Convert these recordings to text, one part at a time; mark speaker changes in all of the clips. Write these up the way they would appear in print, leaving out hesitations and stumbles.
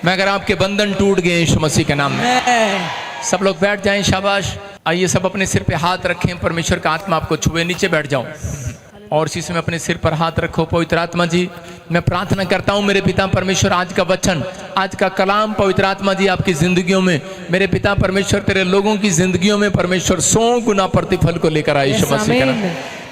Speaker 1: मगर आपके बंधन टूट गए यीशु मसीह के नाम में। सब लोग बैठ जाएं, शाबाश। आइए सब अपने सिर पे हाथ रखें, परमेश्वर का आत्मा आपको छुए। नीचे बैठ जाओ और इसी समय अपने सिर पर हाथ रखो। पवित्र आत्मा जी, मैं प्रार्थना करता हूँ मेरे पिता परमेश्वर, आज का वचन, आज का कलाम पवित्र आत्मा जी आपकी जिंदगियों में, मेरे पिता परमेश्वर तेरे लोगों की जिंदगियों में परमेश्वर 100 गुना प्रतिफल को लेकर आए यीशु मसीह के नाम।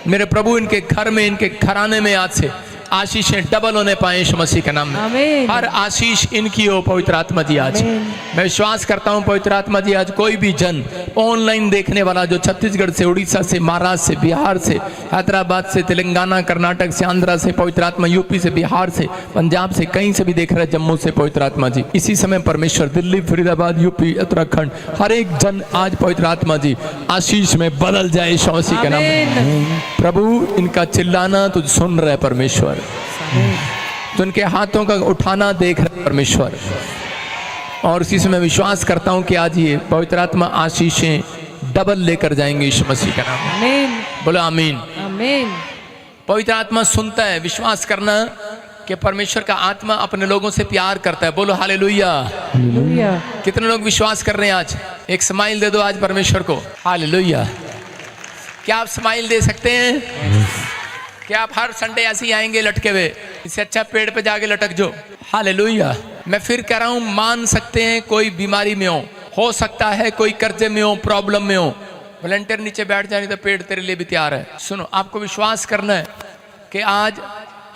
Speaker 1: मेरे प्रभु इनके घर में, इनके घराने में आज से आशीषें डबल होने पाए यीशु मसीह के नाम में। हर आशीष इनकी हो पवित्र आत्मा जी। आज मैं विश्वास करता हूँ पवित्र आत्मा जी, आज कोई भी जन ऑनलाइन देखने वाला जो छत्तीसगढ़ से, उड़ीसा से, महाराष्ट्र से, बिहार से, हैदराबाद से, तेलंगाना, कर्नाटक से, आंध्रा से, पवित्र आत्मा यूपी से, बिहार से, पंजाब से, कहीं से भी देख रहे हैं, जम्मू से पवित्र आत्मा जी, इसी समय परमेश्वर दिल्ली, फरीदाबाद, यूपी, उत्तराखंड, हर एक जन आज पवित्र आत्मा जी आशीष में बदल जाए यीशु मसीह के नाम में। प्रभु इनका चिल्लाना तुझ सुन रहे परमेश्वर, तो उनके हाथों का उठाना देख रहे परमेश्वर। और इसी से मैं विश्वास करता हूं कि आज ये पवित्र आत्मा आशीषें डबल लेकर जाएंगे यीशु मसीह का नाम में। बोलो आमीन।
Speaker 2: आमीन।
Speaker 1: पवित्र आत्मा सुनता है, विश्वास करना कि परमेश्वर का आत्मा अपने लोगों से प्यार करता है। बोलो हालेलुया। कितने लोग विश्वास कर रहे हैं? आज एक स्माइल दे दो आज परमेश्वर को। हालेलुया। क्या आप स्माइल दे सकते हैं? क्या आप हर संडे ऐसे ही आएंगे लटके हुए? इससे अच्छा पेड़ पे जाके लटक जो। हालेलुया। मैं फिर कह रहा हूं, मान सकते हैं कोई बीमारी में हो सकता है कोई कर्जे में हो, प्रॉब्लम में हो, वॉलंटियर नीचे बैठ जाए, तो पेड़ तेरे लिए भी तैयार है। सुनो, आपको विश्वास करना है कि आज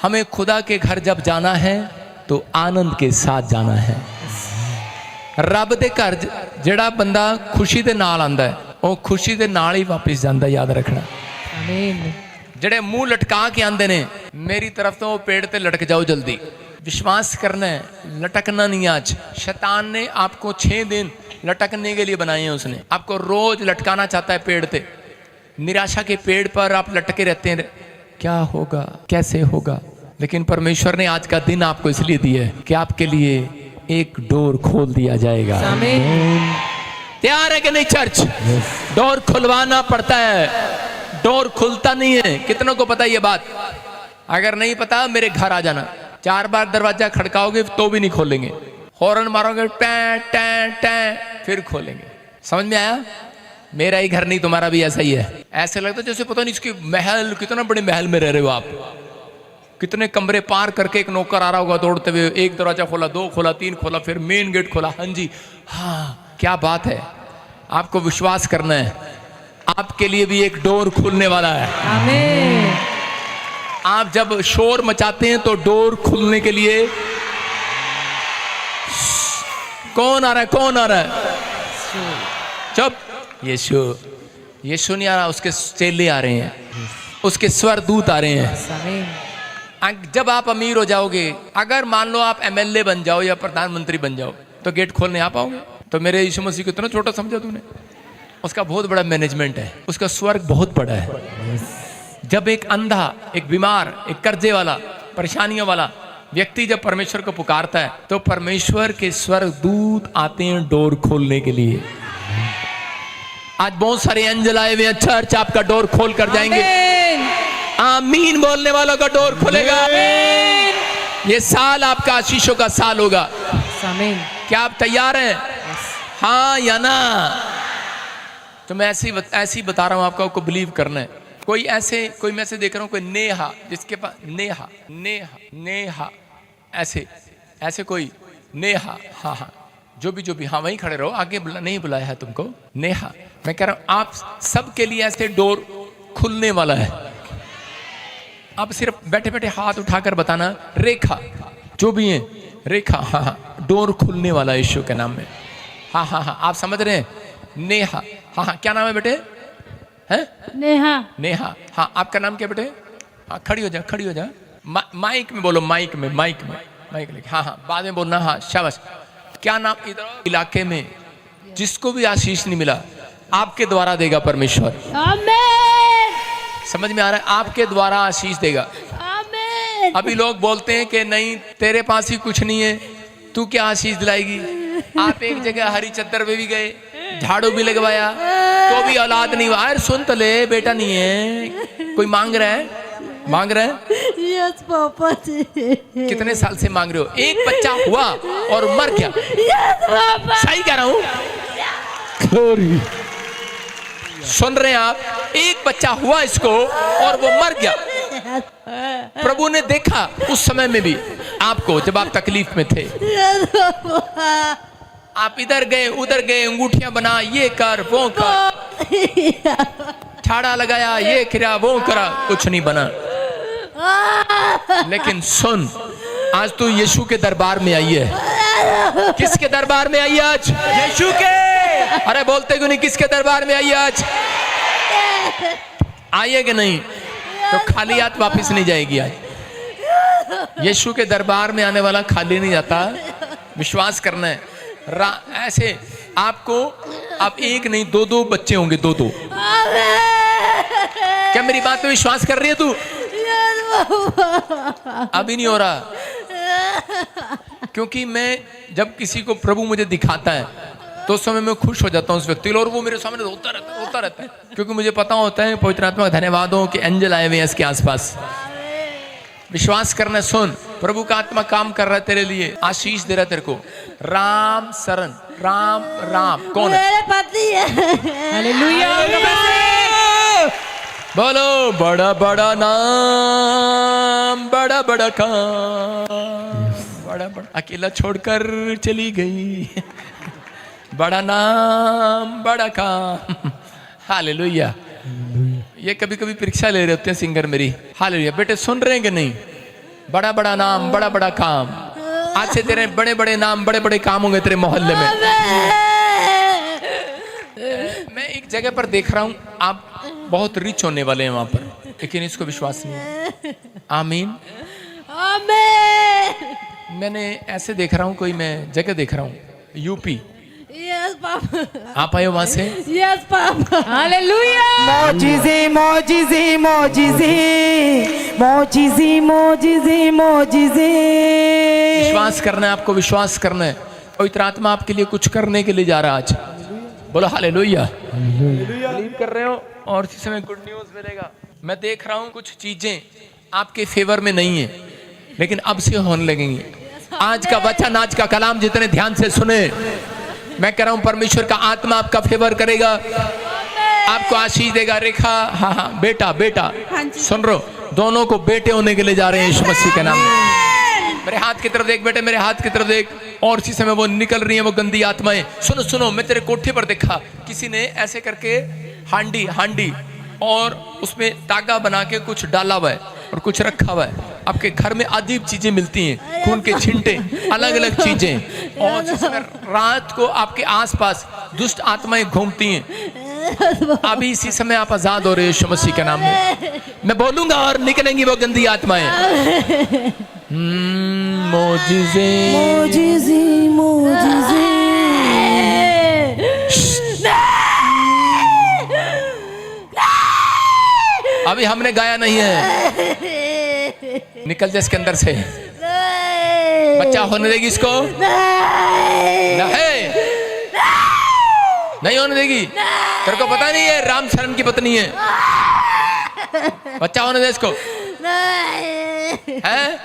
Speaker 1: हमें खुदा के घर जब जाना है तो आनंद के साथ जाना है। रब दे घर जेड़ा बंदा खुशी दे नाल आंदा है, वो खुशी दे नाल ही वापस जाता, याद रखना।
Speaker 2: आमीन।
Speaker 1: जड़े मुंह लटका के आंदे ने मेरी तरफ तो वो पेड़ ते लटक जाओ जल्दी। विश्वास करना है, लटकना नहीं। आज शैतान ने आपको 6 दिन लटकने के लिए बनाए हैं। उसने आपको रोज लटकाना चाहता है पेड़ ते। निराशा के पेड़ पर आप लटके रहते हैं, क्या होगा, कैसे होगा। लेकिन परमेश्वर ने आज का दिन आपको इसलिए दिया है कि आपके लिए एक डोर खोल दिया जाएगा। तैयार है कि नहीं चर्च? डोर खुलवाना पड़ता है, डोर खुलता नहीं है। कितनों को पता ये बात? अगर नहीं पता मेरे घर आ जाना। 4 बार दरवाजा खड़काओगे तो भी नहीं खोलेंगे, हॉर्न मारोगे टैं टैं टैं, फिर खोलेंगे। समझ में आया? मेरा ही घर नहीं, तुम्हारा भी ऐसा ही है। ऐसे लगता है जैसे पता नहीं इसकी महल, कितना बड़े महल में रह रहे हो आप। कितने कमरे पार करके एक नौकर आ रहा होगा दौड़ते हुए, एक दरवाजा खोला, 2 खोला, 3 खोला, फिर मेन गेट खोला। हाँ जी, हाँ, क्या बात है। आपको विश्वास करना है, आपके लिए भी एक डोर खुलने वाला है।
Speaker 2: आमीन।
Speaker 1: आप जब शोर मचाते हैं तो डोर खुलने के लिए कौन आ रहा है? कौन आ रहा है? चुप। यीशु नहीं आ रहा, उसके चेले आ रहे हैं, उसके स्वर्गदूत आ रहे हैं। जब आप अमीर हो जाओगे, अगर मान लो आप MLA बन जाओ या प्रधानमंत्री बन जाओ, तो गेट खोलने आ पाओगे? तो मेरे यीशु मसीह को इतना छोटा समझा तूने? उसका बहुत बड़ा मैनेजमेंट है, उसका स्वर्ग बहुत बड़ा है। जब एक अंधा, एक बीमार, एक कर्जे वाला, परेशानियों वाला व्यक्ति जब परमेश्वर को पुकारता है, तो परमेश्वर के स्वर्गदूत आते हैं डोर खोलने के लिए। आज बहुत सारे एंजल आए हुए हैं, चर्च आपका डोर खोल कर जाएंगे। आमीन बोलने वालों का डोर खुलेगा। ये साल आपका आशीषों का साल होगा। क्या आप तैयार हैं? हाँ या ना? तो मैं ऐसी बता रहा हूं आपको बिलीव करना है। कोई मैं ऐसे देख रहा हूं, कोई नेहा, जिसके पास नेहा नेहा नेहा ऐसे कोई नेहा, हाँ हाँ, जो भी, हाँ वहीं खड़े रहो, आगे नहीं बुलाया है तुमको। नेहा, मैं कह रहा हूं आप सबके लिए ऐसे डोर खुलने वाला है। आप सिर्फ बैठे बैठे हाथ उठाकर बताना, रेखा, जो भी है, रेखा, हाँ हाँ, डोर खुलने वाला है यीशु के नाम में। हाँ हाँ हाँ, आप समझ रहे हैं? नेहा, हाँ हाँ, क्या नाम है बेटे? हैं?
Speaker 2: नेहा।
Speaker 1: नेहा, हाँ, आपका नाम क्या बेटे? हाँ, खड़ी हो जा। माइक में बोलो, माइक लेके, हाँ हाँ, बाद में बोलना। हाँ, शाबाश। क्या नाम? इधर इलाके में जिसको भी आशीष नहीं मिला, आपके द्वारा देगा परमेश्वर।
Speaker 2: आमीन।
Speaker 1: समझ में आ रहा है? आपके द्वारा आशीष देगा।
Speaker 2: आमीन।
Speaker 1: अभी लोग बोलते हैं कि नहीं, तेरे पास ही कुछ नहीं है, तू क्या आशीष दिलाएगी? आप एक जगह हरी चद्दर पे भी गए, झाड़ू भी लगवाया, तो भी औलाद नहीं हुआ। अरे सुन तो ले, बेटा नहीं है। कोई मांग रहा है?
Speaker 2: यस पापा जी।
Speaker 1: कितने साल से मांग रहे हो? एक बच्चा हुआ और मर गया।
Speaker 2: Yes papa.
Speaker 1: सही कह रहा हूं?
Speaker 3: ग्लोरी।
Speaker 1: सुन रहे हैं आप? एक बच्चा हुआ इसको और वो मर गया। प्रभु ने देखा उस समय में भी आपको, जब आप तकलीफ में थे।
Speaker 2: Yes papa.
Speaker 1: आप इधर गए उधर गए, अंगूठियां बना, ये कर वो कर, ठाड़ा लगाया, ये किया वो करा, कुछ नहीं बना। लेकिन सुन, आज तू यीशु के दरबार में आई है। किसके दरबार में आई है आज? यीशु के। अरे बोलते क्यों नहीं? किसके दरबार में आई है आज? आइए कि नहीं? तो खाली हाथ वापस नहीं जाएगी आज। यीशु के दरबार में आने वाला खाली नहीं जाता। विश्वास करना है। ऐसे आपको अब एक नहीं दो दो बच्चे होंगे, दो दो। क्या मेरी बात पे विश्वास कर रही है तू? अभी नहीं हो रहा, क्योंकि मैं जब किसी को प्रभु मुझे दिखाता है तो उस समय मैं खुश हो जाता हूँ उस व्यक्ति, और वो मेरे सामने रोता रहता है, क्योंकि मुझे पता होता है पवित्र आत्मा का धन्यवाद हो कि एंजल आए हुए हैं इसके आसपास। विश्वास करना। सुन, प्रभु का आत्मा काम कर रहा है तेरे लिए, आशीष दे रहा है तेरे को। राम शरण, राम राम कौन है?
Speaker 2: मेरे पति है।
Speaker 4: हालेलुया।
Speaker 1: बोलो बड़ा बड़ा नाम, बड़ा बड़ा काम, बड़ा बड़ा। अकेला छोड़कर चली गई, बड़ा नाम बड़ा काम। हालेलुया। ये कभी कभी परीक्षा ले रहे होते हैं सिंगर मेरी। हालेलुया। बेटे सुन रहे हैं कि नहीं? बड़ा बड़ा नाम, बड़ा बड़ा काम। आज से तेरे बड़े बड़े नाम, बड़े बड़े काम होंगे तेरे मोहल्ले में। मैं एक जगह पर देख रहा हूं, आप बहुत रिच होने वाले हैं वहां पर, लेकिन इसको विश्वास नहीं है। आमीन।
Speaker 2: आमीन।
Speaker 1: मैंने ऐसे देख रहा हूं, कोई मैं जगह देख रहा हूं, यूपी।
Speaker 2: Yes papa.
Speaker 1: आप आए हो वहां से?
Speaker 2: Yes papa.
Speaker 4: हालेलुया।
Speaker 3: मौजिज़े मौजिज़े मौजिज़े मौजिज़े मौजिज़े मौजिज़े।
Speaker 1: विश्वास करना है आपको, विश्वास करना है। पवित्र आत्मा आपके लिए कुछ करने के लिए जा रहा है आज। बोलो हालेलुया। बिलीव कर रहे हो? और इसी समय गुड न्यूज मिलेगा। मैं देख रहा हूँ कुछ चीजें आपके फेवर में नहीं है, लेकिन अब से होने लगेंगी। आज का वचन, आज का कलाम जितने ध्यान से सुने, मैं कह रहा हूँ परमेश्वर का आत्मा आपका फेवर करेगा, आपको आशीष देगा। रेखा, हाँ हाँ बेटा बेटा, सुन रहे हो? दोनों को बेटे होने के लिए जा रहे हैं यीशु मसीह के नाम में। मेरे हाथ की तरफ देख बेटे, मेरे हाथ की तरफ देख। और इसी समय वो निकल रही है वो गंदी आत्माएं। सुनो सुनो, मैं तेरे कोठे पर देखा, किसी ने ऐसे करके हांडी और उसमें तागा बना के कुछ डाला हुआ है और कुछ रखा हुआ है। आपके घर में अजीब चीजें मिलती हैं, खून के छिंटे, अलग अलग चीजें। और इस समय रात को आपके आसपास दुष्ट आत्माएं घूमती हैं। अभी इसी समय आप आजाद हो रहे हो यीशु मसीह के नाम में। मैं बोलूंगा और निकलेंगी वो गंदी आत्माएं। मोजिज़े
Speaker 3: मौजिज़े मौजिज़े।
Speaker 1: अभी हमने गाया नहीं है। निकल जा इसके अंदर से। बच्चा होने देगी इसको? नहीं होने देगी। तेरे को पता नहीं है राम शरण की पत्नी है? बच्चा होने दे इसको। है?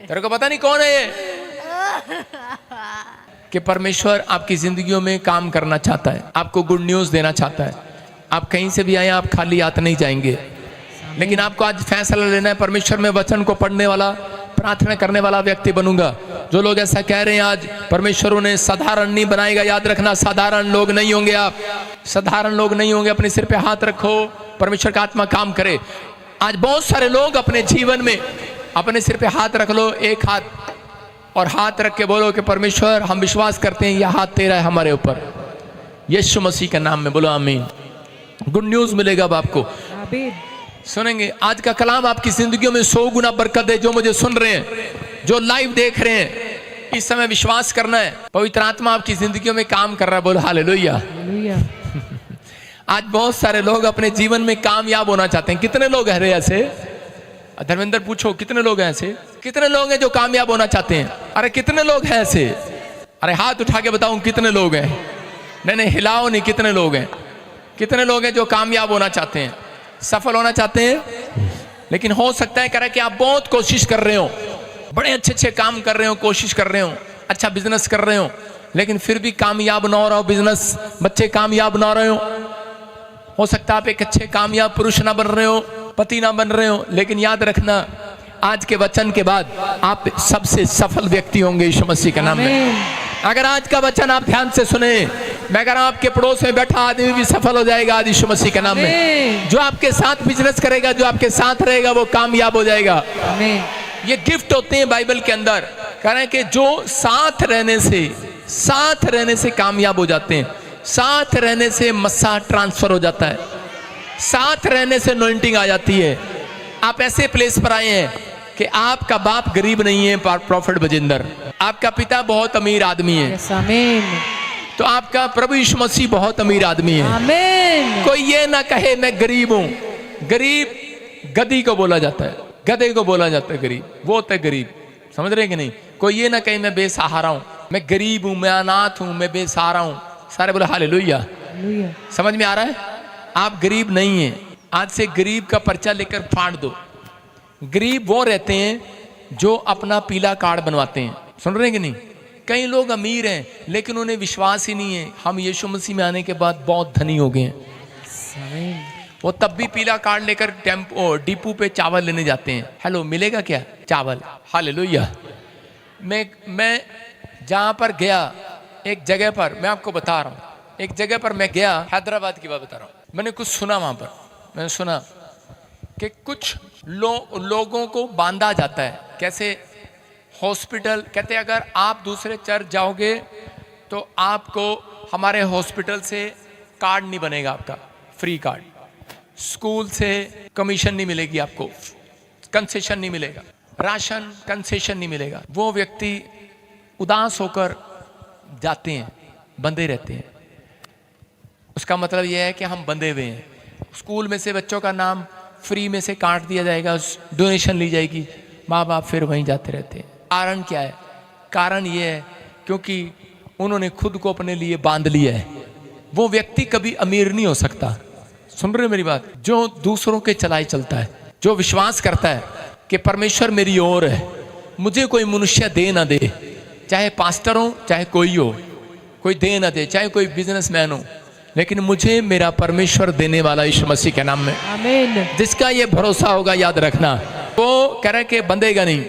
Speaker 1: तेरे को पता नहीं कौन है ये? कि परमेश्वर आपकी जिंदगियों में काम करना चाहता है, आपको गुड न्यूज देना चाहता है। आप कहीं से भी आए, आप खाली हाथ नहीं जाएंगे, लेकिन आपको आज फैसला लेना है। परमेश्वर में वचन को पढ़ने वाला, प्रार्थना करने वाला व्यक्ति बनूंगा। जो लोग ऐसा कह रहे हैं आज परमेश्वर उन्हें साधारण नहीं बनाएगा, याद रखना, साधारण लोग नहीं होंगे आप, साधारण लोग नहीं होंगे। अपने सिर पे हाथ रखो, परमेश्वर का आत्मा काम करे। आज बहुत सारे लोग अपने जीवन में अपने सिर पे हाथ रख लो, एक हाथ, और हाथ रख के बोलो कि परमेश्वर हम विश्वास करते हैं यह हाथ तेरा है हमारे ऊपर, यीशु मसीह के नाम में। बोलो आमीन। गुड न्यूज मिलेगा अब आपको। सुनेंगे आज का कलाम आपकी जिंदगियों में 100 गुना बरकत है। जो मुझे सुन रहे हैं, जो लाइव देख रहे हैं, इस समय विश्वास करना है पवित्र आत्मा आपकी जिंदगियों में काम कर रहा है। बोलो हालेलुया। आज बहुत सारे लोग अपने जीवन में कामयाब होना चाहते हैं। कितने लोग हैं ऐसे? धर्मेंद्र पूछो कितने लोग हैं ऐसे? कितने लोग हैं जो कामयाब होना चाहते हैं? अरे कितने लोग हैं ऐसे? अरे हाथ उठा के बताऊं कितने लोग हैं? नहीं हिलाओ नहीं, कितने लोग हैं? कितने लोग हैं जो कामयाब होना चाहते हैं, सफल होना चाहते हैं? लेकिन हो सकता है कह रहा है कि आप बहुत कोशिश कर रहे हो, बड़े अच्छे अच्छे काम कर रहे हो, कोशिश कर रहे हो, अच्छा बिजनेस कर रहे हो, लेकिन फिर भी कामयाब ना हो रहा हो बिजनेस, बच्चे कामयाब ना हो रहे हो सकता है आप एक अच्छे कामयाब पुरुष ना बन रहे हो, पति ना बन रहे हो, लेकिन याद रखना आज के वचन के बाद आप सबसे सफल व्यक्ति होंगे यीशु मसीह के नाम में। अगर आज का वचन आप ध्यान से सुने, मैं कह रहा हूं आपके पड़ोस में बैठा आदमी भी सफल हो जाएगा आज यीशु मसीह के नाम में। जो आपके साथ बिजनेस करेगा, जो आपके साथ रहेगा, वो कामयाब हो जाएगा। ये गिफ्ट होते हैं बाइबल के अंदर, कह रहे हैं कि जो साथ रहने से कामयाब हो जाते हैं, साथ रहने से मस्सा ट्रांसफर हो जाता है, साथ रहने से अनॉइंटिंग आ जाती है। आप ऐसे प्लेस पर आए हैं कि आपका बाप गरीब नहीं है, प्रॉफिट बजिंदर, आपका पिता बहुत अमीर आदमी है, तो आपका प्रभु यीशु मसीह बहुत अमीर आदमी है।
Speaker 2: आमीन।
Speaker 1: कोई ये ना कहे मैं गरीब हूं। गरीब गधी को बोला जाता है, गधे को बोला जाता है गरीब, वो होता है गरीब, समझ रहे कि नहीं। कोई ये ना कहे मैं बेसहारा हूं, मैं गरीब हूं, मैं अनाथ हूं, मैं बेसहारा हूं। सारे बोले हालेलुया। समझ में आ रहा है? आप गरीब नहीं हैं। आज से गरीब का पर्चा लेकर फाड़ दो। गरीब वो रहते हैं जो अपना पीला कार्ड बनवाते हैं, सुन रहे हैं कि नहीं। कई लोग अमीर हैं लेकिन उन्हें विश्वास ही नहीं है हम यीशु मसीह में आने के बाद बहुत धनी हो गए हैं। वो तब भी पीला कार्ड लेकर डिपो पे चावल लेने जाते हैं। हेलो, मिलेगा क्या चावल? हालेलुया। मैं जहाँ पर गया, एक जगह पर, मैं आपको बता रहा हूँ, एक जगह पर मैं गया, हैदराबाद की बात बता रहा हूँ। मैंने कुछ सुना वहाँ पर, मैंने सुना कि कुछ लोगों को बांधा जाता है। कैसे? हॉस्पिटल, कहते हैं अगर आप दूसरे चर्च जाओगे तो आपको हमारे हॉस्पिटल से कार्ड नहीं बनेगा, आपका फ्री कार्ड। स्कूल से कमीशन नहीं मिलेगी आपको, कंसेशन नहीं मिलेगा, राशन कंसेशन नहीं मिलेगा। वो व्यक्ति उदास होकर जाते हैं, बंधे रहते हैं। उसका मतलब यह है कि हम बंधे हुए हैं। स्कूल में से बच्चों का नाम फ्री में से काट दिया जाएगा, डोनेशन ली जाएगी, माँ बाप फिर वहीं जाते रहते हैं। कारण क्या है? कारण ये है क्योंकि उन्होंने खुद को अपने लिए बांध लिया है। वो व्यक्ति कभी अमीर नहीं हो सकता। सुन रहे मेरी बात? जो दूसरों के चलाए चलता है, जो विश्वास करता है कि परमेश्वर मेरी ओर है, मुझे कोई मनुष्य दे ना दे, चाहे पास्टर हो, चाहे कोई हो, कोई दे ना दे, चाहे कोई बिजनेसमैन हो, लेकिन मुझे मेरा परमेश्वर देने वाला यीशु मसीह के नाम में। आमीन। जिसका ये भरोसा होगा, याद रखना, वो कह रहे कि बंधेगा नहीं,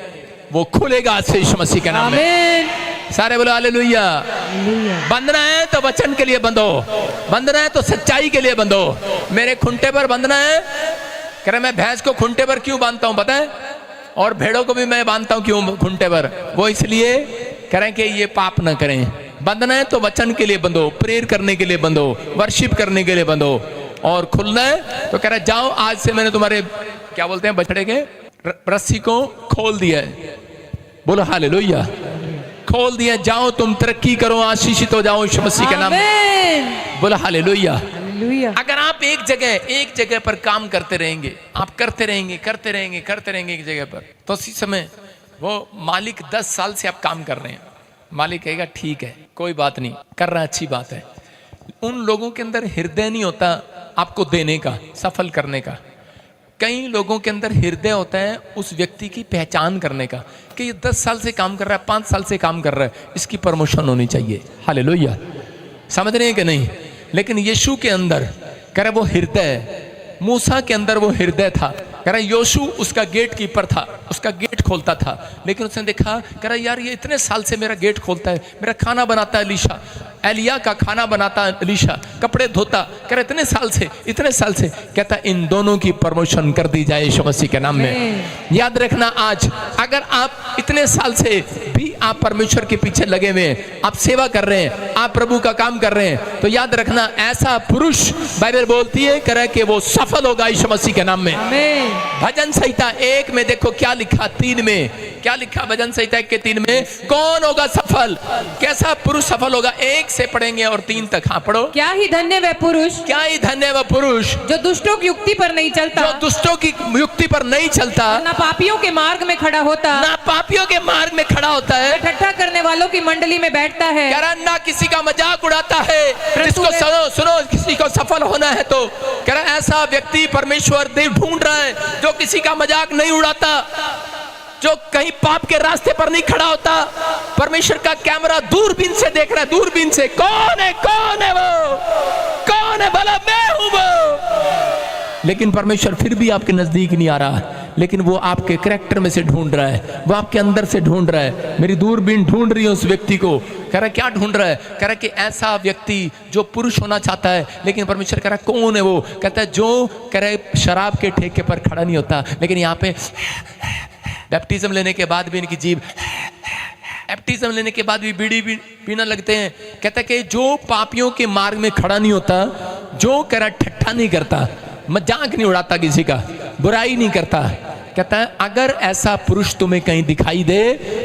Speaker 1: वो खुलेगा आज से यीशु मसीह के नाम में। सारे बोलो हालेलुया। बंधना है तो वचन के लिए बंधो, बंधना है तो सच्चाई के लिए बंधो। मेरे खुंटे पर बंधना है, कह रहे मैं भैंस को खुंटे पर क्यों बांधता हूं पता है? और भेड़ों को भी मैं बांधता हूं क्यों खुंटे पर? वो इसलिए कह रहे हैं कि ये पाप ना करें। बंधना है तो वचन के लिए बंधो, प्रेयर करने के लिए बंधो, वर्शिप करने के लिए बंधो। और खुलना है तो कह रहा है जाओ, आज से मैंने तुम्हारे क्या बोलते हैं बछड़े के रस्सी को खोल दिया है। बोलो हालेलुया। खोल दिया, जाओ तुम तरक्की करो, आशीषित हो जाओ यीशु मसीह के नाम में। बोलो हालेलुया। अगर आप एक जगह पर काम करते रहेंगे, आप करते रहेंगे एक जगह पर, तो उसी समय वो मालिक 10 साल से आप काम कर रहे हैं, मालिक कहेगा ठीक है, कोई बात नहीं, कर रहा है, अच्छी बात है। उन लोगों के अंदर हृदय नहीं होता आपको देने का, सफल करने का। कई लोगों के अंदर हृदय होता है उस व्यक्ति की पहचान करने का कि ये 10 साल से काम कर रहा है, 5 साल से काम कर रहा है, इसकी प्रमोशन होनी चाहिए। हालेलुया। समझ रहे हैं कि नहीं? लेकिन यीशु के अंदर कह रहा वो हृदय, मूसा के अंदर वो हृदय था। कह रहा योशु उसका गेट कीपर था, उसका गेट खोलता था, लेकिन उसने देखा, कह रहा यार ये इतने साल से मेरा गेट खोलता है, मेरा खाना बनाता है एलीशा, एलिया का खाना बनाता है एलीशा, कपड़े धोता, कह रहा इतने साल से कहता इन दोनों की प्रमोशन कर दी जाए यीशु मसीह के नाम में। याद रखना, आज अगर आप इतने साल से भी आप परमेश्वर के पीछे लगे हुए हैं, आप सेवा कर रहे हैं, आप प्रभु का काम कर रहे हैं, तो याद रखना ऐसा पुरुष बाइबल बोलती है कह रहा कि वो सफल होगा यीशु मसीह के नाम में। भजन संहिता 1 में देखो क्या लिखा, 3 में क्या लिखा, भजन संहिता 1 के 3 में, कौन होगा सफल, कैसा पुरुष सफल होगा? 1 से पढ़ेंगे और 3 तक। हाँ पढ़ो।
Speaker 2: क्या ही धन्य वह पुरुष,
Speaker 1: क्या ही धन्य वह पुरुष
Speaker 2: जो दुष्टों की युक्ति पर नहीं चलता,
Speaker 1: जो दुष्टों की युक्ति पर नहीं चलता,
Speaker 2: ना पापियों के मार्ग में खड़ा होता,
Speaker 1: ना पापियों के मार्ग में खड़ा होता है,
Speaker 2: ठट्ठा करने वालों की मंडली में बैठता है,
Speaker 1: ना किसी का मजाक उड़ाता है, जिसको सुनो सुनो किसी को सफल होना है तो कह रहा ऐसा व्यक्ति परमेश्वर देव ढूंढ रहा है जो किसी का मजाक नहीं उड़ाता, जो कहीं पाप के रास्ते पर नहीं खड़ा होता। परमेश्वर का कैमरा दूरबीन से देख रहा है, दूरबीन से कौन है वो, कौन है भला, मैं हूं वो। लेकिन परमेश्वर फिर भी आपके नजदीक नहीं आ रहा, लेकिन वो आपके करैक्टर में से ढूंढ रहा है, वो आपके अंदर से ढूंढ रहा है। मेरी दूरबीन ढूंढ रही है उस व्यक्ति को। कह रहा है क्या ढूंढ रहा है? कह रहा है कि ऐसा व्यक्ति जो पुरुष होना चाहता है, लेकिन परमेश्वर कह रहा है कौन है वो? कहता है जो कह रहा है शराब के ठेके पर खड़ा नहीं होता, लेकिन यहाँ पे बैप्टिज्म लेने के बाद भी इनकी जीभ, बैप्टिज्म लेने के बाद भी बीड़ी भी पीना लगते हैं। कहता है कि जो पापियों के मार्ग में खड़ा नहीं होता, जो कह रहा ठट्ठा नहीं करता, मजाक नहीं उड़ाता, किसी का बुराई नहीं करता, कहता है अगर ऐसा पुरुष तुम्हें कहीं दिखाई दे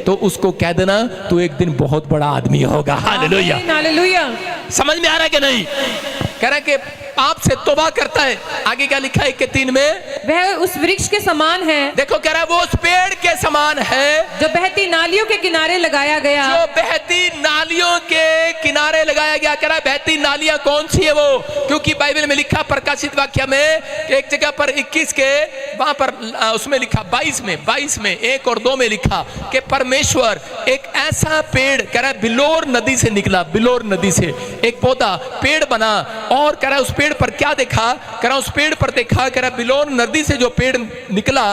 Speaker 1: तो उसको कह देना तू एक दिन बहुत बड़ा आदमी होगा। Hallelujah,
Speaker 2: hallelujah.
Speaker 1: समझ में आ रहा है कि नहीं? कह रहा है कि पाप से तौबा करता है। आगे क्या लिखा है 1:3 में?
Speaker 2: वह उस वृक्ष के समान है,
Speaker 1: देखो कह रहा है वो उस पेड़ के समान है
Speaker 2: जो बहती नालियों के किनारे लगाया गया,
Speaker 1: जो बहती नालियों के किनारे लगाया गया। कह रहा है बहती नालियां कौन सी है वो? क्योंकि बाइबल में लिखा प्रकाशित वाक्य में एक जगह पर 21 के वहां पर उसमें लिखा 22 में 1 और 2 में लिखा कि परमेश्वर एक ऐसा पेड़, कह रहा है बिलोर नदी से निकला, बिलोर नदी से एक पौधा पेड़ बना, और कह रहा है उस पेड़ पर क्या देखा? कह रहा उस पेड़ पर देखा, कह रहा बिलोर नदी से जो पेड़ निकला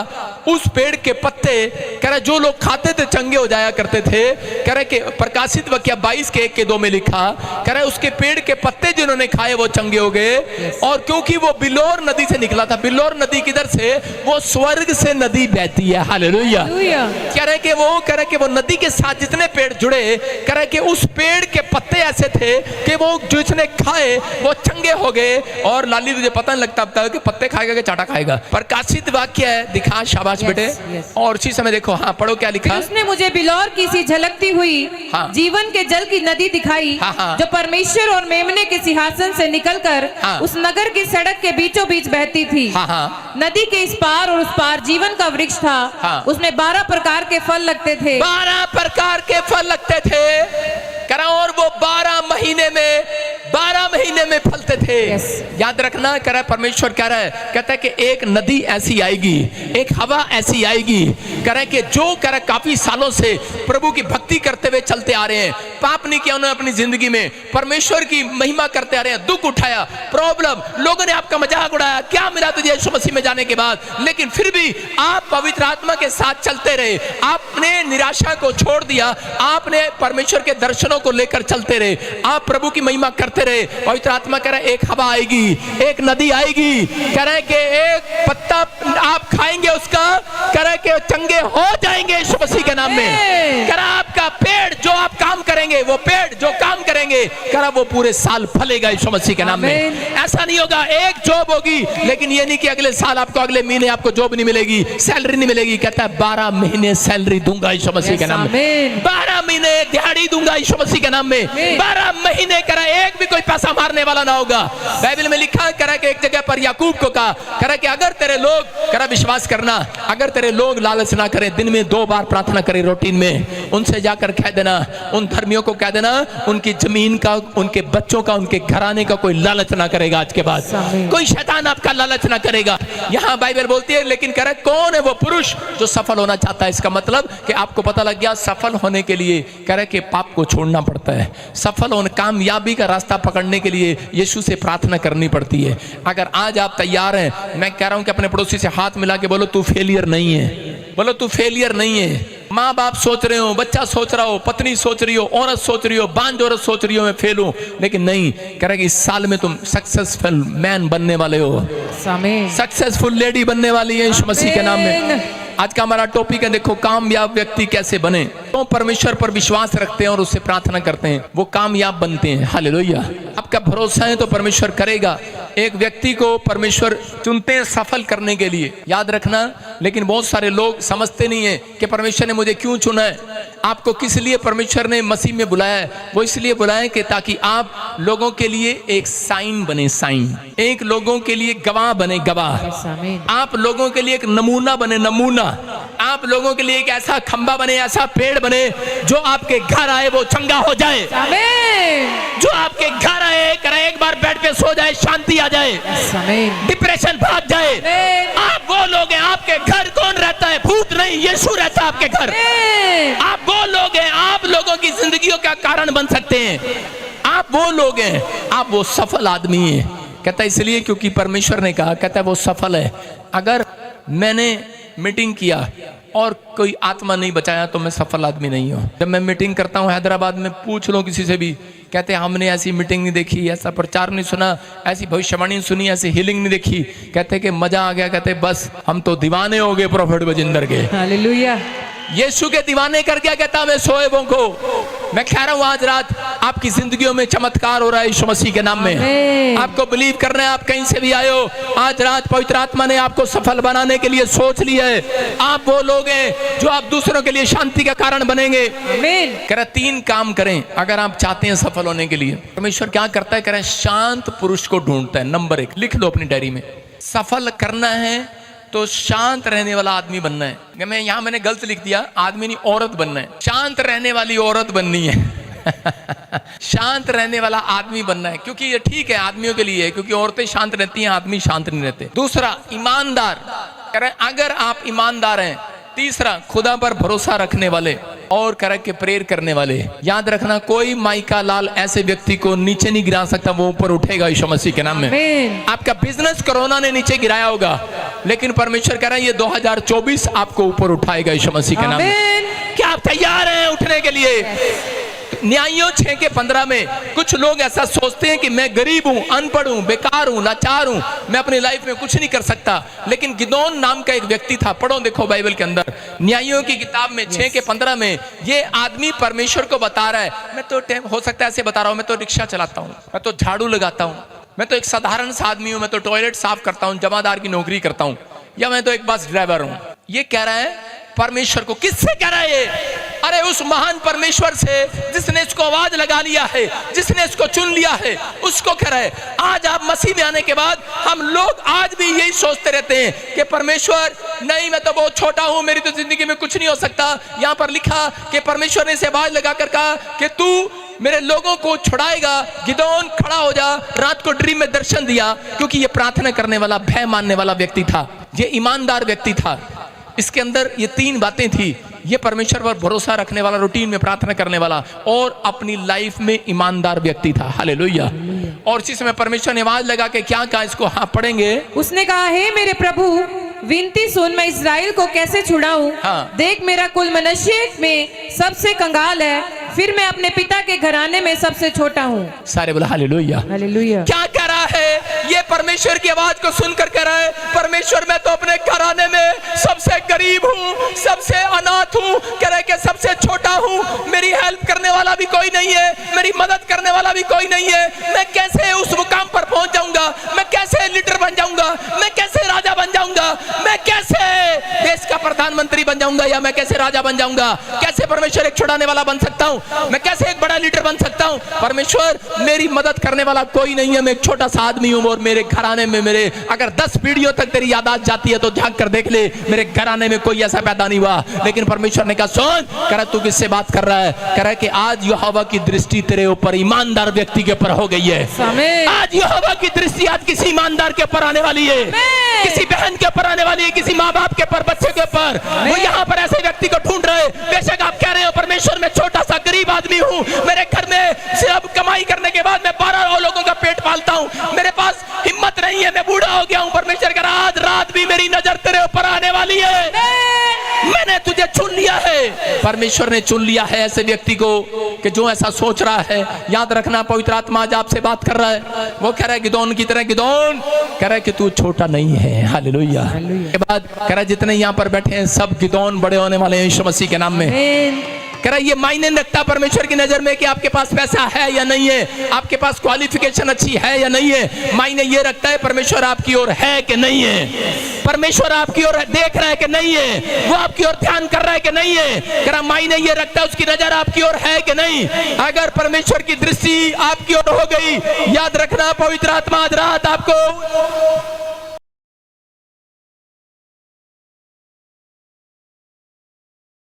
Speaker 1: उस पेड़ के पत्ते, कह रहा जो लोग खाते थे चंगे हो जाया करते थे। कह रहा कि प्रकाशित वाक्य 22 के 1 के 2 में लिखा, कह रहा उसके पेड़ के पत्ते जिन्होंने खाए वो चंगे हो गए। और क्योंकि वो बिलोर नदी से निकला था, बिलोर नदी किधर से? वो स्वर्ग से नदी बहती है। हालेलुया। कह रहे कि वो नदी के साथ जितने पेड़ जुड़े, कह रहे कि उस पेड़ के पत्ते ऐसे थे कि वो जिसने खाए वो चंगे हो गए। और लाली तुझे पता नहीं लगता अब कि पत्ते खाएगा कि चाटा खाएगा। प्रकाशित वाक्य है, दिखा शाबाश बेटे। और उसी समय देखो, हाँ पढ़ो क्या लिखा।
Speaker 2: उसने मुझे बिलौर की सी झलकती हुई जीवन के जल की नदी दिखाई, जो परमेश्वर और मेमने के सिंहासन से निकलकर उस नगर की सड़क के बीचों बीच बहती थी। नदी के इस पार और उस पार जीवन का वृक्ष था, उसमें 12 प्रकार के फल लगते थे। 12 प्रकार के फल लगते थे, और वो 12 महीने में फलते थे। याद रखना, कह रहा है परमेश्वर कह रहा है, कहता है कि एक नदी ऐसी आएगी, एक हवा ऐसी आएगी, कह रहा है कि जो कह रहा है काफी सालों से प्रभु की भक्ति करते हुए चलते आ रहे हैं, पाप नहीं किया उन्होंने अपनी जिंदगी में, परमेश्वर की महिमा करते आ रहे हैं, दुख उठाया, प्रॉब्लम, लोगों ने आपका मजाक उड़ाया, क्या मिला तुझे यीशु मसीह में जाने के बाद, लेकिन फिर भी आप पवित्र आत्मा के साथ चलते रहे, आपने निराशा को छोड़ दिया, आपने परमेश्वर के दर्शनों को लेकर चलते रहे, आप प्रभु की महिमा करते रहे। पवित्र आत्मा कह रहा है एक हवा आएगी, एक नदी आएगी, कह रहा है कि एक पत्ता आप खाएंगे उसका, कह रहा है कि चंगे हो जाएंगे यीशु मसीह के नाम में। कह रहा आपका पेड़ जो आप काम करेंगे, वो पेड़ जो काम करेंगे, कह रहा वो पूरे साल फलेगा यीशु मसीह के नाम में। ऐसा नहीं होगा एक जॉब होगी, लेकिन ये नहीं कि अगले साल आपको, अगले महीने आपको जॉब नहीं मिलेगी, सैलरी नहीं मिलेगी। कहता है 12 महीने सैलरी दूंगा यीशु मसीह के नाम में, 12 महीने दिहाड़ी दूंगा यीशु मसीह के नाम में, 12 महीने कह रहा एक भी कोई पैसा मारने वाला ना होगा। बाइबल में लिखा कह रहा कि एक जगह पर याकूब को कहा, कह रहा कि अगर तेरे लोग, कह रहा विश्वास करना, अगर तेरे लोग लालच ना करें, दिन में 2 बार प्रार्थना करें रूटीन में, उनसे जाकर कह देना, उन धर्मियों को कह देना उनकी जमीन का, उनके बच्चों का, उनके घराने का कोई लालच ना करेगा। आज के बाद कोई शैतान आपका लालच ना करेगा। यहाँ बाइबल बोलती है, लेकिन कह रहा कौन है वो पुरुष जो सफल होना चाहता है? इसका मतलब कि आपको पता लग गया सफल होने के लिए कह रहे कि पाप को छोड़ना पड़ता है, सफल होने, कामयाबी का रास्ता पकड़ने के लिए यीशु से प्रार्थना करनी पड़ती है। अगर आज आप तैयार हैं, मैं कह रहा हूं कि अपने पड़ोसी से हाथ मिला के बोलो तू फेलियर नहीं है, बोलो तू फेलियर नहीं है। माँ बाप सोच रहे हो, बच्चा सोच रहा हो, पत्नी सोच रही हो, औरत सोच रही हो, बांझ औरत सोच रही हो मैं फेल हूं, लेकिन नहीं, कह रहा कि इस साल में तुम सक्सेसफुल मैन बनने वाले हो, सक्सेसफुल लेडी बनने वाली है यीशु मसीह के नाम में। आज का हमारा टॉपिक है, देखो कामयाब व्यक्ति कैसे बने। तो परमेश्वर पर विश्वास रखते हैं और उससे प्रार्थना करते हैं, वो कामयाब बनते हैं। हालेलुया। आपका भरोसा है तो परमेश्वर करेगा। एक व्यक्ति को परमेश्वर चुनते हैं सफल करने के लिए, याद रखना। लेकिन बहुत सारे लोग समझते नहीं है कि परमेश्वर ने मुझे क्यों चुना है। आपको किस लिए परमेश्वर ने मसीह में बुलाया है? वो इसलिए बुलाया है कि ताकि आप लोगों के लिए एक साइन बने, साइन, एक लोगों के लिए गवाह बने, गवाह, आप लोगों के लिए एक नमूना बने, नमूना,
Speaker 1: आप लोगों के लिए एक ऐसा खंबा बने, ऐसा पेड़ बने जो आपके घर आए वो चंगा हो जाए।
Speaker 2: आमीन।
Speaker 1: जो आपके घर आए करे एक बार बेड पे सो जाए, शांति आ जाए,
Speaker 2: आमीन।
Speaker 1: डिप्रेशन भाग जाए।
Speaker 2: आमीन।
Speaker 1: आप वो लोग हैं, आपके घर कौन रहता है? भूत नहीं, यीशु रहता है आपके घर।
Speaker 2: आमीन।
Speaker 1: आप वो लोग हैं, आप लोगों की जिंदगियों का कारण बन सकते हैं। आप वो लोग हैं, आप वो सफल आदमी हैं। कहता है इसलिए क्योंकि परमेश्वर ने कहा, कहता है वो सफल है। अगर मैंने मीटिंग किया और कोई आत्मा नहीं बचाया तो मैं सफल आदमी नहीं हूँ। जब मैं मीटिंग करता हूँ हैदराबाद में, पूछ लो किसी से भी, कहते हैं हमने ऐसी मीटिंग नहीं देखी, ऐसा प्रचार नहीं सुना, ऐसी भविष्यवाणी सुनी, ऐसी हीलिंग नहीं देखी। कहते कि मजा आ गया। कहते बस हम तो दीवाने हो गए प्रोफेट बजिंदर के।
Speaker 2: हालेलुया।
Speaker 1: यीशु के दीवाने कर क्या कहता मैं सोएबों को। मैं कह रहा हूं आज रात आपकी जिंदगियों में चमत्कार हो रहा है यीशु मसीह के नाम में। आपको बिलीव करना है, आप कहीं से भी आए हो, आज रात पवित्र आत्मा ने आपको सफल बनाने के लिए सोच लिया है। आप वो लोग हैं जो आप दूसरों के लिए शांति का कारण बनेंगे। कह रहा 3 काम करें अगर आप चाहते हैं सफल होने के लिए। परमेश्वर क्या करता है? कह रहा है शांत पुरुष को ढूंढता है। नंबर 1 लिख लो अपनी डायरी में। सफल करना है तो शांत रहने वाला आदमी बनना है। मैंने गलत लिख दिया, आदमी नहीं औरत बनना है। शांत रहने वाली औरत बननी है। शांत रहने वाला आदमी बनना है, क्योंकि ये ठीक है आदमियों के लिए है, क्योंकि औरतें शांत रहती हैं, आदमी शांत नहीं रहते। दूसरा ईमानदार, कह रहे अगर आप ईमानदार हैं। तीसरा खुदा पर भरोसा रखने वाले और कर के प्रेयर करने वाले। याद रखना कोई माइका लाल ऐसे व्यक्ति को नीचे नहीं गिरा सकता, वो ऊपर उठेगा यीशु मसीह के नाम में। आपका बिजनेस कोरोना ने नीचे गिराया होगा, लेकिन परमेश्वर कह रहा है ये 2024 आपको ऊपर उठाएगा यीशु मसीह के नाम में। क्या आप तैयार हैं उठने के लिए? न्यायियों 6:15 में कुछ लोग ऐसा सोचते हैं कि मैं गरीब हूं, अनपढ़ हूं, बेकार हूं, लाचार हूं, मैं अपनी लाइफ में कुछ नहीं कर सकता। लेकिन गिदोन नाम का एक व्यक्ति था, पढ़ो देखो बाइबल के अंदर न्यायियों की किताब में 6:15 में ये आदमी परमेश्वर को बता रहा है, मैं तो हो सकता है ऐसे बता रहा हूं, मैं तो रिक्शा चलाता हूं, मैं तो झाड़ू लगाता हूं, मैं तो एक साधारण सा आदमी हूं, मैं तो टॉयलेट साफ करता हूं, जमादार की नौकरी करता हूं, या मैं तो एक बस ड्राइवर हूं। ये कह रहा है परमेश्वर को। किससे कह रहा है ये? अरे उस महान परमेश्वर से जिसने इसको आवाज लगा लिया है, जिसने इसको चुन लिया है, उसको कह रहा है। आज आप मसीह में आने के बाद हम लोग आज भी यही सोचते रहते हैं कि परमेश्वर नहीं, मैं तो बहुत छोटा हूं, मेरी तो जिंदगी में कुछ नहीं हो सकता। यहां पर लिखा कि परमेश्वर ने इसे आवाज लगाकर कहा कि तू मेरे लोगों को छुड़ाएगा। गिदोन खड़ा हो जा, रात को ड्रीम में दर्शन दिया, क्योंकि ये प्रार्थना करने वाला, भय मानने वाला व्यक्ति था, ये ईमानदार व्यक्ति था। इसके अंदर ये 3 बातें थी। ये परमेश्वर पर भरोसा रखने वाला, रूटीन में प्रार्थना करने वाला और अपनी लाइफ में ईमानदार व्यक्ति था। हालेलुया। और इसी समय परमेश्वर ने आवाज लगा के क्या कहा, इसको हाँ पढ़ेंगे।
Speaker 2: उसने कहा, हे मेरे प्रभु विनती सुन, मैं इस्राएल को कैसे छुड़ाऊं?
Speaker 1: हाँ।
Speaker 2: देख मेरा कुल मनुष्य में सबसे कंगाल है, फिर मैं अपने पिता के घराने में सबसे छोटा हूँ।
Speaker 1: सारे बोला हालेलुया।
Speaker 2: हालेलुया।
Speaker 1: क्या कह रहा है? ये परमेश्वर की आवाज को सुनकर कह रहा है, परमेश्वर मैं तो अपने घराने में सबसे गरीब हूँ, सबसे अनाथ हूँ, कह रहा है कि सबसे छोटा हूँ, मेरी हेल्प करने वाला भी कोई नहीं है, मेरी मदद करने वाला भी कोई नहीं है। मैं कैसे उस मुकाम पर पहुंच जाऊंगा? मैं कैसे लीडर बन जाऊंगा? मैं कैसे राजा बन जाऊंगा? मैं कैसे देश का प्रधानमंत्री बन जाऊंगा, या मैं कैसे राजा बन जाऊंगा? कैसे परमेश्वर एक छुड़ाने वाला बन सकता हूँ? मैं कैसे एक बड़ा लीडर बन सकता हूँ? परमेश्वर मेरी मदद करने वाला कोई नहीं है, मैं एक छोटा सा आदमी हूँ, और मेरे घराने में मेरे अगर 10 पीढ़ियों तक तेरी यादाश्त जाती है तो झांक कर देख ले, मेरे घराने में कोई ऐसा पैदा नहीं हुआ। लेकिन परमेश्वर ने कहा सुन, कह रहा तू किससे बात कर रहा है? कह रहा है कि आज यहोवा की दृष्टि तेरे ऊपर, ईमानदार व्यक्ति के ऊपर हो गई है। आज यहोवा की दृष्टि आज किसी ईमानदार के ऊपर आने वाली है, किसी बहन के ऊपर आने वाली है, किसी माँ बाप के ऊपर, बच्चे के ऊपर। वो यहाँ पर ऐसे व्यक्ति को ढूंढ रहे। बेशक आप कह रहे हो परमेश्वर मैं छोटा सा गरीब आदमी हूँ, मेरे घर में सिर्फ कमाई करने के बाद मैं 12 लोगों का पेट पालता हूँ, मेरे पास हिम्मत नहीं है, मैं बूढ़ा हो गया हूँ। परमेश्वर कह रहा आज रात भी मेरी नजर तेरे ऊपर आने वाली है, मैंने तुझे चुन लिया है। परमेश्वर ने चुन लिया है ऐसे व्यक्ति को कि जो ऐसा सोच रहा है। याद रखना पवित्र आत्मा आज आपसे बात कर रहा है। वो कह रहा है गिदोन की तरह, गिदोन कह रहा है कि तू छोटा नहीं है। हालेलुया। के बाद कह रहा है जितने यहाँ पर बैठे हैं सब गिदोन बड़े होने वाले हैं यीशु मसीह के नाम में। कह रहा है ये मायने रखता परमेश्वर की नजर में कि आपके पास पैसा है या नहीं है, आपके पास क्वालिफिकेशन अच्छी है या नहीं है। मायने ये रखता है परमेश्वर आपकी ओर है कि नहीं है, परमेश्वर आपकी ओर देख रहा है कि नहीं है, वो आपकी ओर ध्यान कर रहा है कि नहीं है। कह रहा मायने ये रखता है उसकी नजर आपकी ओर है कि नहीं। अगर परमेश्वर की दृष्टि आपकी ओर हो गई, याद रखना पवित्र आत्मा आज रात आपको